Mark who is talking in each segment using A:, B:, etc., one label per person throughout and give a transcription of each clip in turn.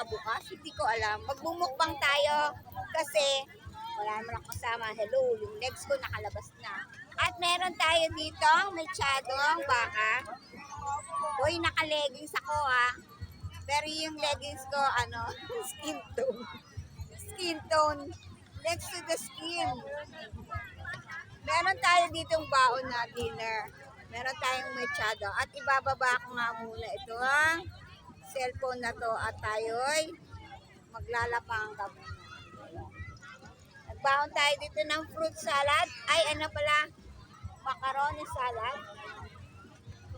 A: bukas, hindi ko alam. Magbumukbang tayo kasi wala naman akong kasama. Hello, yung legs ko nakalabas na. At meron tayo dito, may tsadong baka. Uy, naka-leggings ako Pero yung leggings ko, skin tone. Skin tone. Next to the skin. Meron tayo ditong baon na dinner. Meron tayong mechado. At ibababa ko nga muna ito cellphone na to at tayo'y maglalapang kami. Nagbaon tayo dito ng fruit salad. Ay, macaroni salad.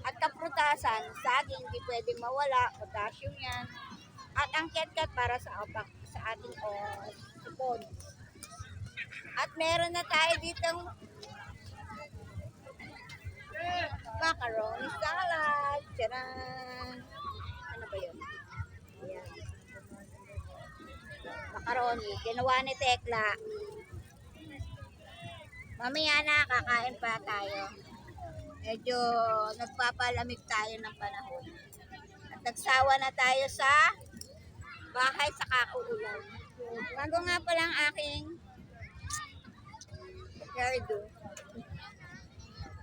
A: At kaprutasan, saging, hindi pwedeng mawala. Potassium yan. At ang ketchup para sa ating sipon. At meron na tayo ditong macaroni salad. Tcharan! Ano ba yun? Ayan. Macaroni. Ginawa ni Tekla. Mamaya na, kakain pa tayo. Medyo nagpapalamig tayo ng panahon. At nagsawa na tayo sa bahay sa kakuulan. Bago nga pala ang aking hairdo.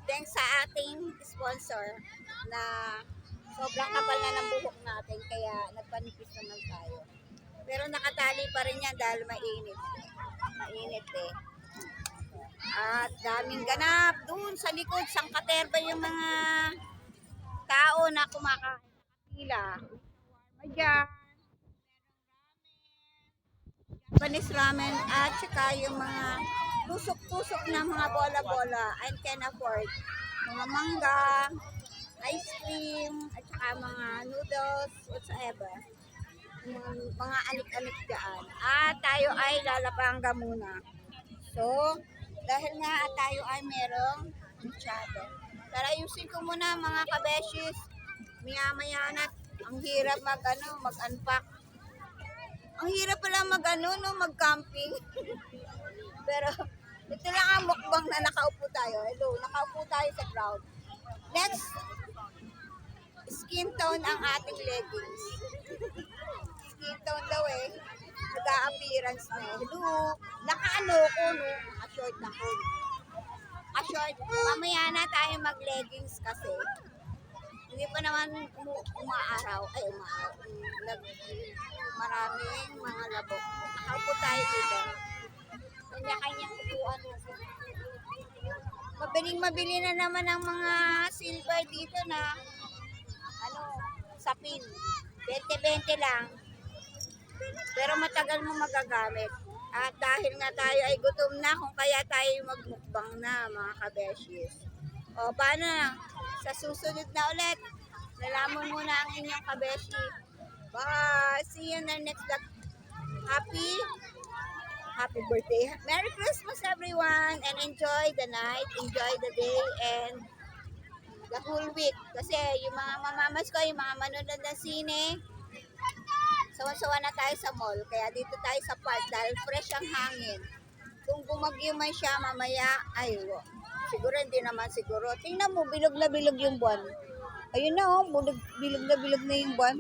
A: Thanks sa ating sponsor na sobrang kapal na ng buhok natin kaya nagpanipis naman tayo. Pero nakatali pa rin yan dahil mainit. Mainit At daming ganap doon sa likod, sangkaterba yung mga tao na kumakain. Nakapila. Madyan. Japanese ramen at saka yung mga tusok-tusok na mga bola-bola I can afford. Mga mangga, ice cream, at saka mga noodles, whatsoever. Mga anik-anik dyan. At tayo ay lalapangga muna. So, dahil nga tayo ay merong machado. Tara, ayusin ko muna mga kabeshis. Maya-maya na. Ang hirap mag-unpack. Ang hirap pala mag-camping. Pero, ito lang ang mukbang na nakaupo tayo. Hello, nakaupo tayo sa crowd. Next, skin tone ang ating leggings. Skin tone daw nag-a-appearance na Hello, naka-ano ko, naka-short na ko. Naka-short. Mamaya na tayo mag-leggings kasi hindi pa naman umaaraw. Maraming mga labok. Nakaupo tayo dito. Kanya-kanyang upuan. Mabiling-mabili na naman ang mga silver dito na sapin. 20-20 lang. Pero matagal mo magagamit. At dahil nga tayo ay gutom na, kung kaya tayo magmukbang na mga kabeshis. O paano na? Sa susunod na ulit. Nalaman muna ang inyong kabeshi. Bye! See you in the next vlog. Happy birthday. Merry Christmas everyone and enjoy the night, enjoy the day and the whole week. Kasi yung mga mamamas ko, yung mga manonood ng sine, sawan-sawa na tayo sa mall. Kaya dito tayo sa park dahil fresh ang hangin. Kung bumagyo man siya mamaya, siguro hindi naman siguro. Tingnan mo, bilog na bilog yung buwan. Ayun na bilog na bilog na yung buwan.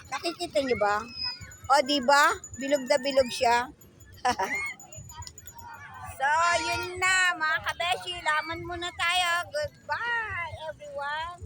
A: Nakikita niyo ba? O, diba? Bilog na bilog siya. So, yun na mga kabeshi. Laman muna tayo. Goodbye, everyone.